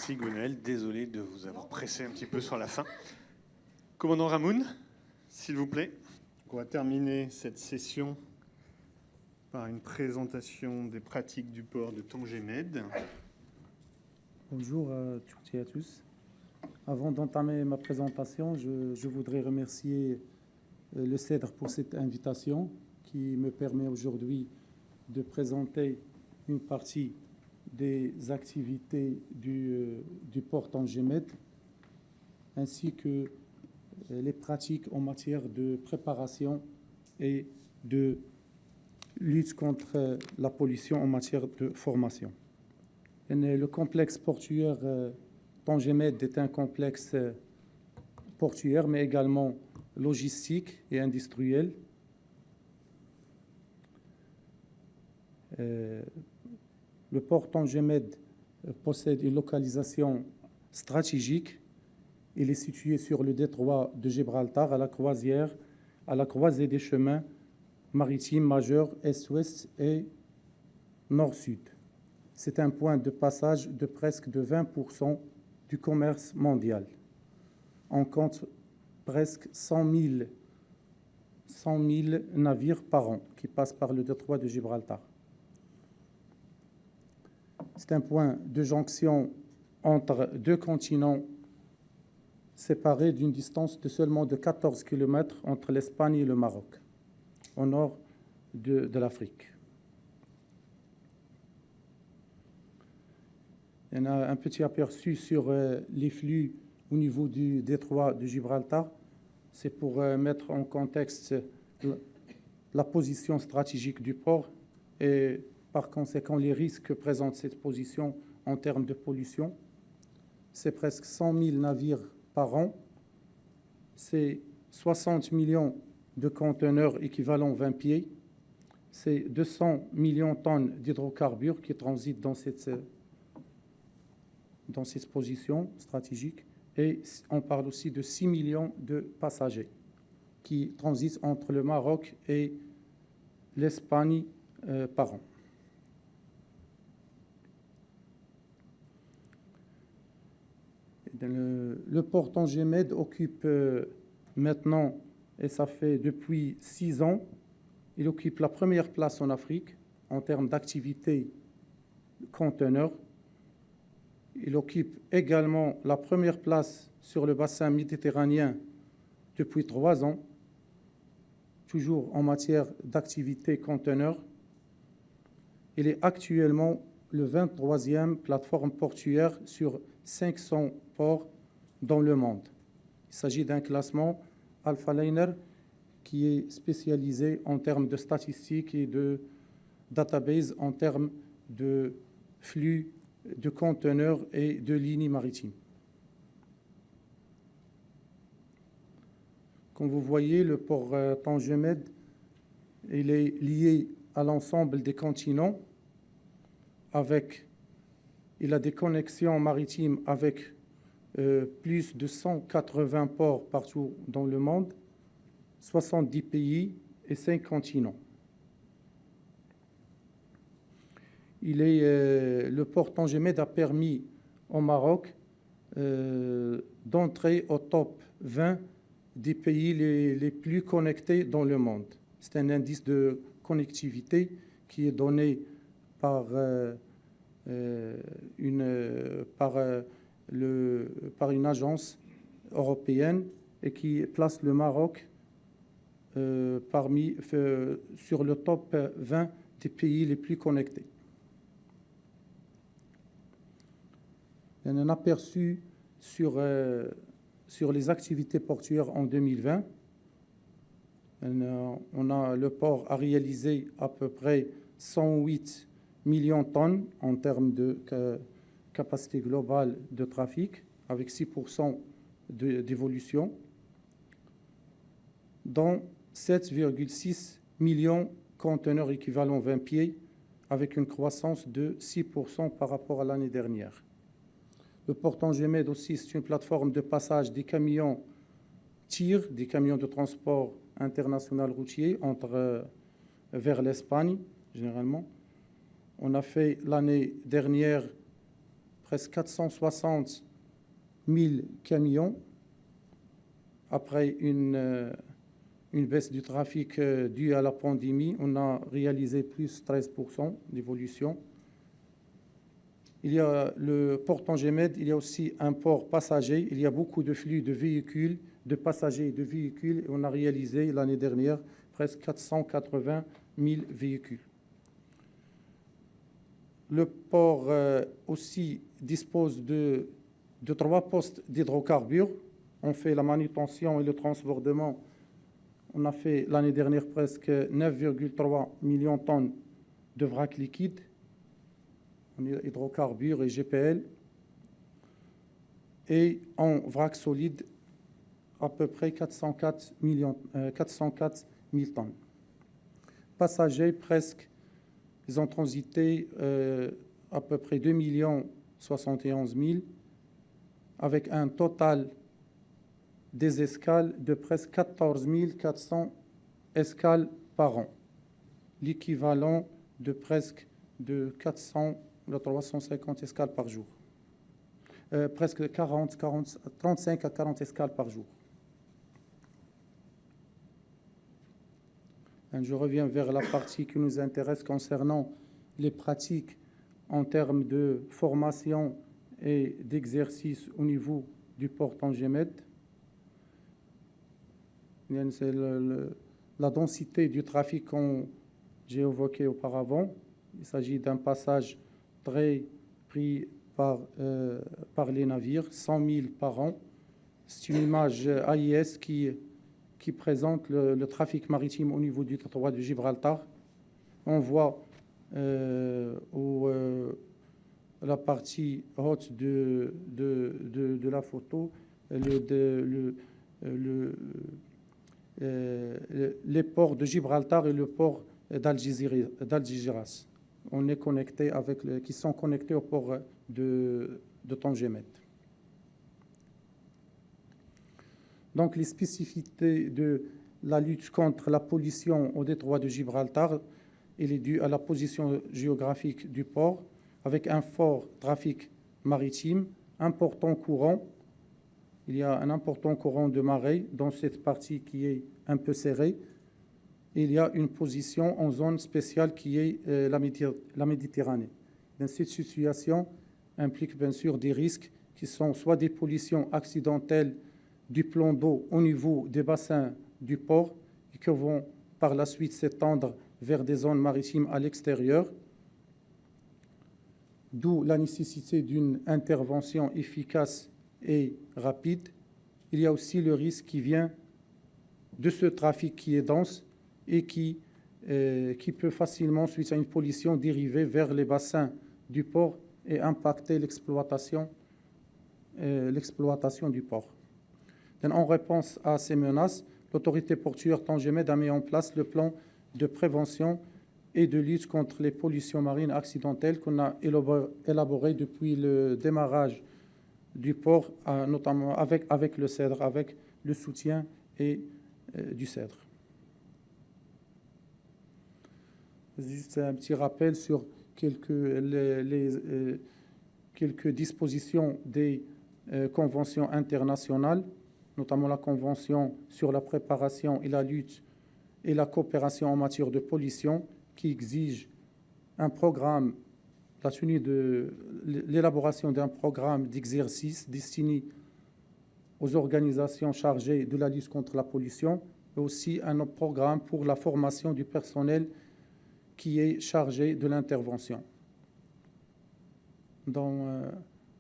Merci Gwenaël, désolé de vous avoir pressé un petit peu sur la fin. Commandant Ramoun, s'il vous plaît. On va terminer cette session par une présentation des pratiques du port de Tanger Med. Bonjour à toutes et à tous. Avant d'entamer ma présentation, je voudrais remercier le CEDRE pour cette invitation qui me permet aujourd'hui de présenter une partie des activités du port Tanger Med ainsi que les pratiques en matière de préparation et de lutte contre la pollution en matière de formation. Le complexe portuaire Tanger Med est un complexe portuaire, mais également logistique et industriel. Le port Tanger Med possède une localisation stratégique. Il est situé sur le détroit de Gibraltar, à la croisée des chemins maritimes majeurs est-ouest et nord-sud. C'est un point de passage de presque de 20% du commerce mondial. On compte presque 100 000 navires par an qui passent par le détroit de Gibraltar. C'est un point de jonction entre deux continents séparés d'une distance de seulement de 14 km entre l'Espagne et le Maroc, au nord de l'Afrique. On a un petit aperçu sur les flux au niveau du détroit de Gibraltar. C'est pour mettre en contexte la position stratégique du port et par conséquent les risques que présente cette position en termes de pollution. C'est presque 100 000 navires par an. C'est 60 millions de conteneurs équivalent 20 pieds. C'est 200 millions de tonnes d'hydrocarbures qui transitent dans cette position stratégique. Et on parle aussi de 6 millions de passagers qui transitent entre le Maroc et l'Espagne par an. Le port Tanger Med occupe maintenant, et ça fait depuis 6 ans, il occupe la première place en Afrique en termes d'activité conteneurs. Il occupe également la première place sur le bassin méditerranéen depuis 3 ans, toujours en matière d'activité conteneurs. Il est actuellement le 23e plateforme portuaire sur 500 ports dans le monde. Il s'agit d'un classement Alpha Liner qui est spécialisé en termes de statistiques et de database en termes de flux de conteneurs et de lignes maritimes. Comme vous voyez, le port Tanger Med, il est lié à l'ensemble des continents. Il a des connexions maritimes avec plus de 180 ports partout dans le monde, 70 pays et 5 continents. Le port Tanger Med a permis au Maroc d'entrer au top 20 des pays les plus connectés dans le monde. C'est un indice de connectivité qui est donné par une agence européenne et qui place le Maroc sur le top 20 des pays les plus connectés. Il y a un aperçu sur les activités portuaires en 2020. Le port a réalisé à peu près 108 millions de tonnes en termes de capacité globale de trafic, avec 6% d'évolution, dont 7,6 millions de conteneurs équivalents 20 pieds, avec une croissance de 6% par rapport à l'année dernière. Le port Tanger Med aussi, c'est une plateforme de passage des camions TIR, des camions de transport international routier vers l'Espagne, généralement. On a fait l'année dernière presque 460 000 camions. Après une baisse du trafic due à la pandémie, on a réalisé plus 13% d'évolution. Il y a le port Tangemed, il y a aussi un port passager. Il y a beaucoup de flux de véhicules, de passagers et de véhicules. On a réalisé l'année dernière presque 480 000 véhicules. Le port aussi dispose de 3 postes d'hydrocarbures. On fait la manutention et le transbordement. On a fait l'année dernière presque 9,3 millions de tonnes de vrac liquide, hydrocarbures et GPL. Et en vrac solide, à peu près 404 000 tonnes. Passagers, presque, ils ont transité à peu près 2 71 000, avec un total des escales de presque 14 400 escales par an, l'équivalent de presque de 400 à 350 escales par jour, presque 35 à 40 escales par jour. Je reviens vers la partie qui nous intéresse concernant les pratiques en termes de formation et d'exercice au niveau du port Tangemed. C'est la densité du trafic que j'ai évoqué auparavant. Il s'agit d'un passage très pris par les navires, 100 000 par an. C'est une image AIS qui présente le trafic maritime au niveau du détroit de Gibraltar. On voit la partie haute de la photo les ports de Gibraltar et le port d'Algeciras. On est connecté qui sont connectés au port de Tangemed. Donc, les spécificités de la lutte contre la pollution au détroit de Gibraltar, elle est due à la position géographique du port, avec un fort trafic maritime, important courant. Il y a un important courant de marée dans cette partie qui est un peu serrée. Il y a une position en zone spéciale qui est la Méditerranée. Dans cette situation implique bien sûr des risques qui sont soit des pollutions accidentelles du plan d'eau au niveau des bassins du port et qui vont par la suite s'étendre vers des zones maritimes à l'extérieur, d'où la nécessité d'une intervention efficace et rapide. Il y a aussi le risque qui vient de ce trafic qui est dense et qui peut facilement, suite à une pollution, dériver vers les bassins du port et impacter l'exploitation du port. En réponse à ces menaces, l'autorité portuaire Tangemed a mis en place le plan de prévention et de lutte contre les pollutions marines accidentelles qu'on a élaboré depuis le démarrage du port, notamment avec le CEDRE, avec le soutien du CEDRE. Juste un petit rappel sur quelques dispositions des conventions internationales, notamment la Convention sur la préparation et la lutte et la coopération en matière de pollution, qui exige l'élaboration d'un programme d'exercice destiné aux organisations chargées de la lutte contre la pollution, et aussi un programme pour la formation du personnel qui est chargé de l'intervention. Dans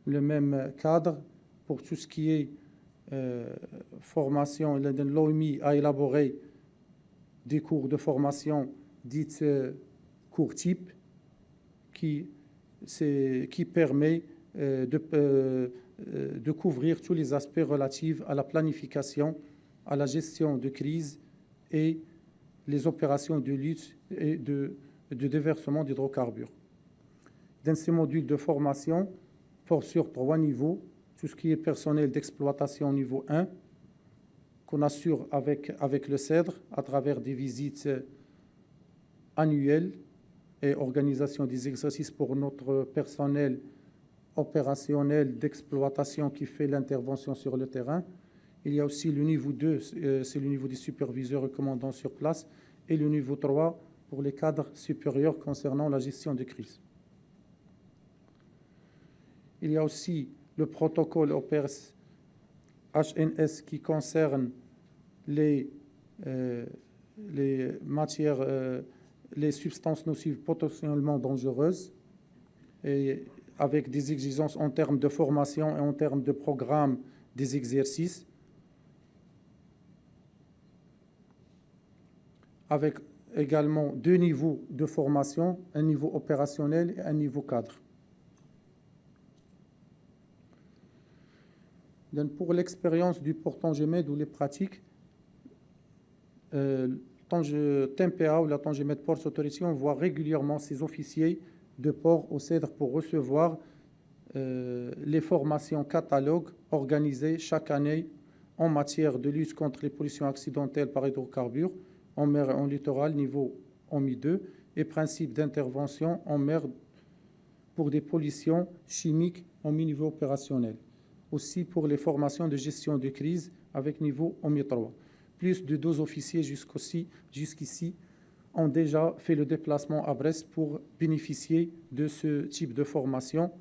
le même cadre, pour tout ce qui est formation, l'OMI a élaboré des cours de formation dites cours type qui permet de couvrir tous les aspects relatifs à la planification, à la gestion de crise et les opérations de lutte et de déversement d'hydrocarbures. Dans ces modules de formation, portent sur 3 niveaux, tout ce qui est personnel d'exploitation niveau 1, qu'on assure avec le CEDRE à travers des visites annuelles et organisation des exercices pour notre personnel opérationnel d'exploitation qui fait l'intervention sur le terrain. Il y a aussi le niveau 2, c'est le niveau des superviseurs et commandants sur place, et le niveau 3 pour les cadres supérieurs concernant la gestion de crise. Il y a aussi le protocole OPERS HNS qui concerne les matières, les substances nocives potentiellement dangereuses, et avec des exigences en termes de formation et en termes de programme des exercices, avec également 2 niveaux de formation, un niveau opérationnel et un niveau cadre. Donc, pour l'expérience du port Tangemed ou les pratiques, TMPA ou la Tangemed Ports Authority, on voit régulièrement ces officiers de port au CEDRE pour recevoir les formations catalogues organisées chaque année en matière de lutte contre les pollutions accidentelles par hydrocarbures en mer et en littoral, niveau OMI 2, et principes d'intervention en mer pour des pollutions chimiques en niveau opérationnel. Aussi pour les formations de gestion de crise avec niveau OMI 3. Plus de 12 officiers jusqu'ici ont déjà fait le déplacement à Brest pour bénéficier de ce type de formation.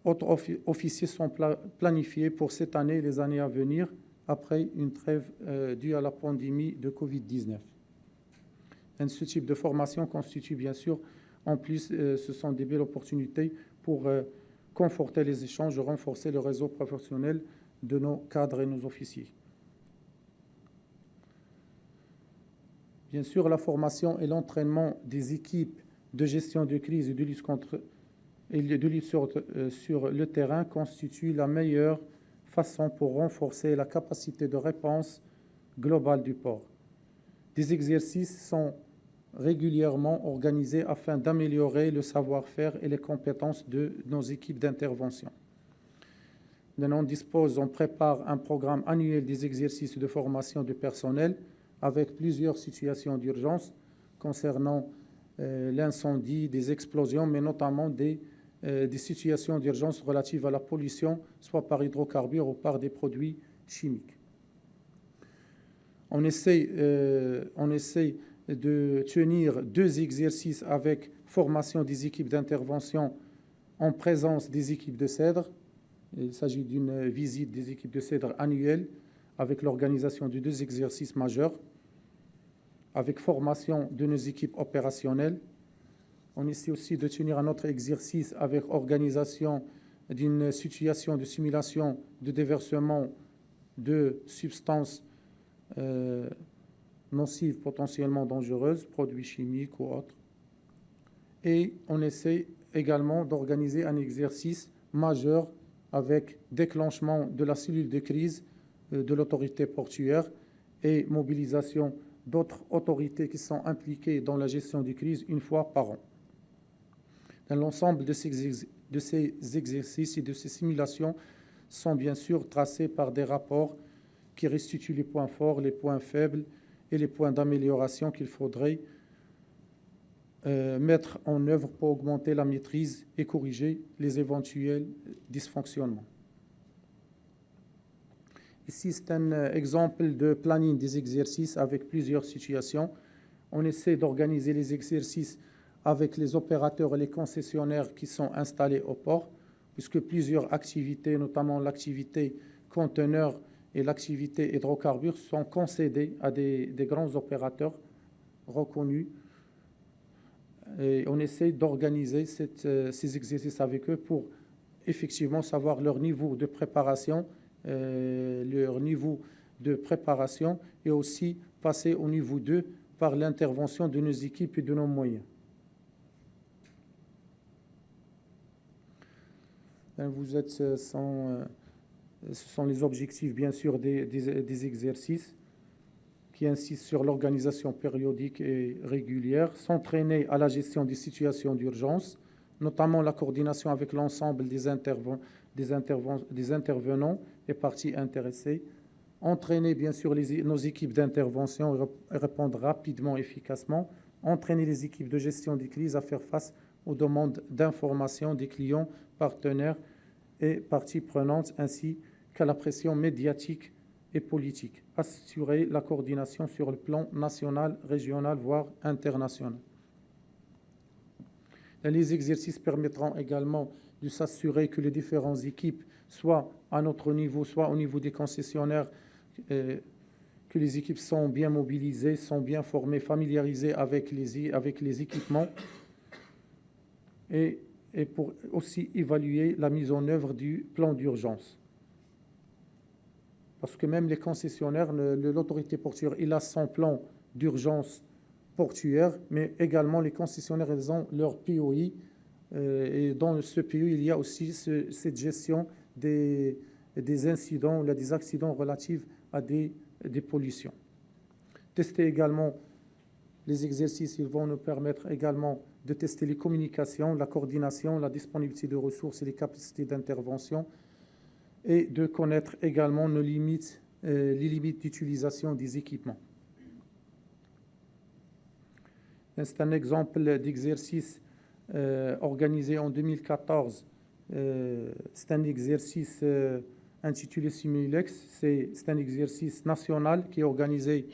Autres officiers sont planifiés pour cette année et les années à venir, après une trêve due à la pandémie de Covid-19. Ce type de formation constitue bien sûr, en plus, ce sont des belles opportunités pour conforter les échanges, renforcer le réseau professionnel de nos cadres et nos officiers. Bien sûr, la formation et l'entraînement des équipes de gestion de crise et de lutte sur le terrain constituent la meilleure façon pour renforcer la capacité de réponse globale du port. Des exercices sont régulièrement organisés afin d'améliorer le savoir-faire et les compétences de nos équipes d'intervention. On prépare un programme annuel des exercices de formation du personnel avec plusieurs situations d'urgence concernant l'incendie, des explosions, mais notamment des situations d'urgence relatives à la pollution, soit par hydrocarbures ou par des produits chimiques. On essaie de tenir 2 exercices avec formation des équipes d'intervention en présence des équipes de CEDRE. Il s'agit d'une visite des équipes de CEDRE annuelle avec l'organisation de 2 exercices majeurs, avec formation de nos équipes opérationnelles. On essaie aussi de tenir un autre exercice avec organisation d'une situation de simulation de déversement de substances nocives potentiellement dangereuses, produits chimiques ou autres. Et on essaie également d'organiser un exercice majeur avec déclenchement de la cellule de crise de l'autorité portuaire et mobilisation d'autres autorités qui sont impliquées dans la gestion de crise une fois par an. Dans l'ensemble de ces exercices et de ces simulations sont bien sûr tracés par des rapports qui restituent les points forts, les points faibles et les points d'amélioration qu'il faudrait mettre en œuvre pour augmenter la maîtrise et corriger les éventuels dysfonctionnements. Ici, c'est un exemple de planning des exercices avec plusieurs situations. On essaie d'organiser les exercices avec les opérateurs et les concessionnaires qui sont installés au port, puisque plusieurs activités, notamment l'activité conteneur et l'activité hydrocarbures, sont concédées à des grands opérateurs reconnus. Et on essaie d'organiser ces exercices avec eux pour effectivement savoir leur niveau de préparation, et aussi passer au niveau 2 par l'intervention de nos équipes et de nos moyens. Ce sont les objectifs, bien sûr, des exercices qui insistent sur l'organisation périodique et régulière, s'entraîner à la gestion des situations d'urgence, notamment la coordination avec l'ensemble des intervenants et parties intéressées, entraîner bien sûr nos équipes d'intervention et répondre rapidement et efficacement, entraîner les équipes de gestion des crises à faire face aux demandes d'information des clients, partenaires et parties prenantes, ainsi qu'à la pression médiatique et politique. Assurer la coordination sur le plan national, régional, voire international. Les exercices permettront également de s'assurer que les différentes équipes, soit à notre niveau, soit au niveau des concessionnaires, que les équipes sont bien mobilisées, sont bien formées, familiarisées avec les équipements, et pour aussi évaluer la mise en œuvre du plan d'urgence. Parce que même les concessionnaires, l'autorité portuaire, il a son plan d'urgence portuaire, mais également les concessionnaires, ils ont leur POI, et dans ce POI, il y a aussi cette gestion des incidents, des accidents relatifs à des pollutions. Tester également les exercices, ils vont nous permettre également de tester les communications, la coordination, la disponibilité de ressources et les capacités d'intervention, et de connaître également nos limites, les limites d'utilisation des équipements. C'est un exemple d'exercice organisé en 2014. C'est un exercice intitulé Simulex. C'est un exercice national qui est organisé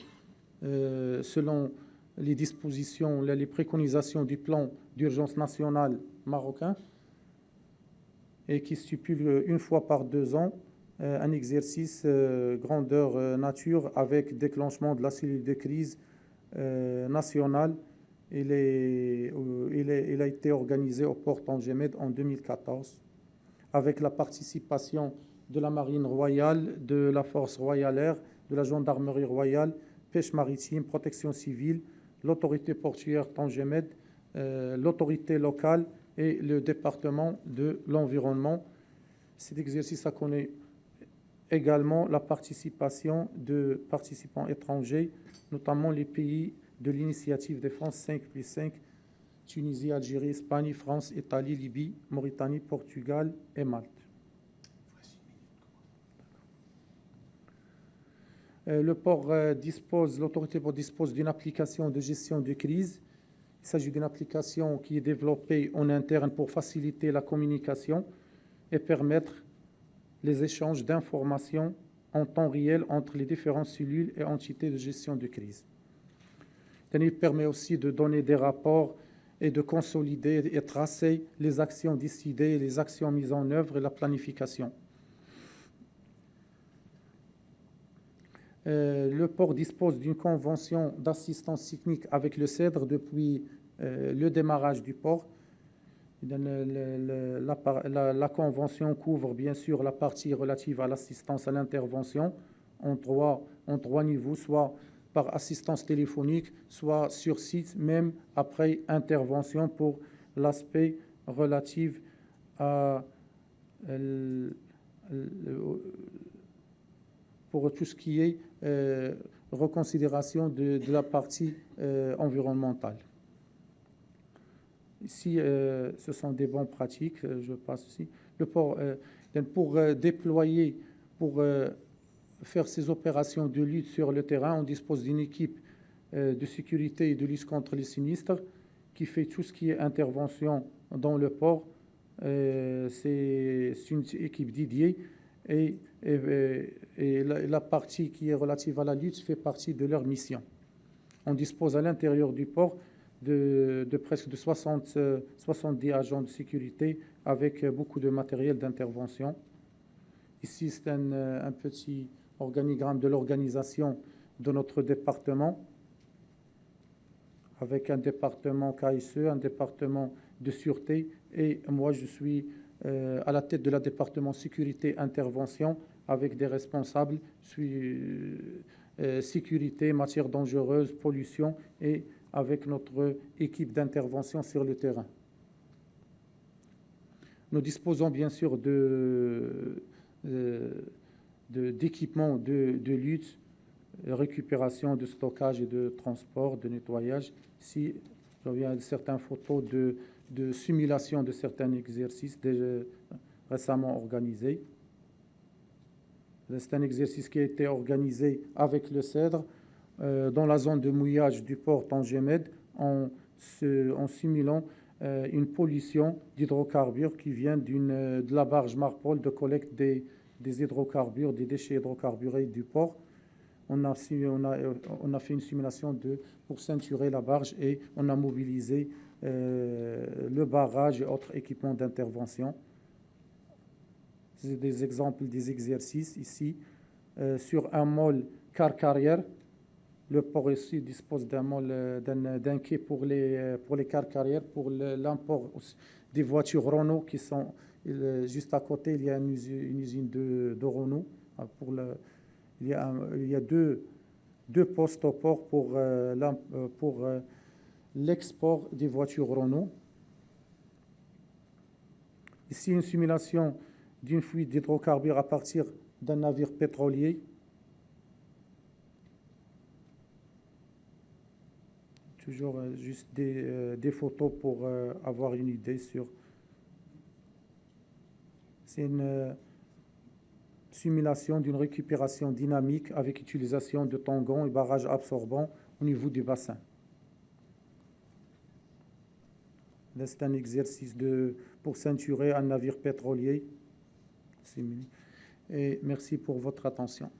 selon les dispositions, les préconisations du plan d'urgence national marocain, et qui stipule une fois par 2 ans un exercice grandeur nature avec déclenchement de la cellule de crise nationale. Il a été organisé au port Tangemed en 2014 avec la participation de la Marine royale, de la Force royale air, de la Gendarmerie royale, Pêche maritime, Protection civile, l'autorité portuaire Tangemed, l'autorité locale et le département de l'environnement. Cet exercice a connu également la participation de participants étrangers, notamment les pays de l'initiative de France 5+5, Tunisie, Algérie, Espagne, France, Italie, Libye, Mauritanie, Portugal et Malte. L'autorité port dispose d'une application de gestion de crise. Il s'agit d'une application qui est développée en interne pour faciliter la communication et permettre les échanges d'informations en temps réel entre les différentes cellules et entités de gestion de crise. Il permet aussi de donner des rapports et de consolider et tracer les actions décidées, les actions mises en œuvre et la planification. Le port dispose d'une convention d'assistance technique avec le CEDRE depuis le démarrage du port. La convention couvre bien sûr la partie relative à l'assistance à l'intervention en trois niveaux, soit par assistance téléphonique, soit sur site, même après intervention pour l'aspect relatif à pour tout ce qui est reconsidération de la partie environnementale. Ici, ce sont des bonnes pratiques, je passe ici. Pour déployer, pour faire ces opérations de lutte sur le terrain, on dispose d'une équipe de sécurité et de lutte contre les sinistres qui fait tout ce qui est intervention dans le port. C'est une équipe dédiée et la partie qui est relative à la lutte fait partie de leur mission. On dispose à l'intérieur du port de presque de 70 agents de sécurité avec beaucoup de matériel d'intervention. Ici, c'est un petit organigramme de l'organisation de notre département, avec un département KSE, un département de sûreté, et moi je suis à la tête de la département sécurité intervention avec des responsables sécurité, matières dangereuses, pollution, et avec notre équipe d'intervention sur le terrain. Nous disposons bien sûr d'équipements de lutte, récupération, de stockage et de transport, de nettoyage. Ici, je reviens à certaines photos de simulation de certains exercices déjà récemment organisés. C'est un exercice qui a été organisé avec le CEDRE dans la zone de mouillage du port Tangemed en simulant une pollution d'hydrocarbures qui vient de la barge Marpol de collecte des hydrocarbures, des déchets hydrocarburés du port. On a fait une simulation pour ceinturer la barge et on a mobilisé le barrage et autres équipements d'intervention. C'est des exemples des exercices ici. Sur un môle car-carrière, le port ici dispose d'un quai pour les car-carrières, pour l'import des voitures Renault qui sont juste à côté. Il y a une usine de Renault. Il y a deux postes au port pour l'export des voitures Renault. Ici, une simulation d'une fuite d'hydrocarbures à partir d'un navire pétrolier. Toujours juste des photos pour avoir une idée sur... C'est une simulation d'une récupération dynamique avec utilisation de tangons et barrages absorbants au niveau du bassin. Là, c'est un exercice pour ceinturer un navire pétrolier. Et merci pour votre attention.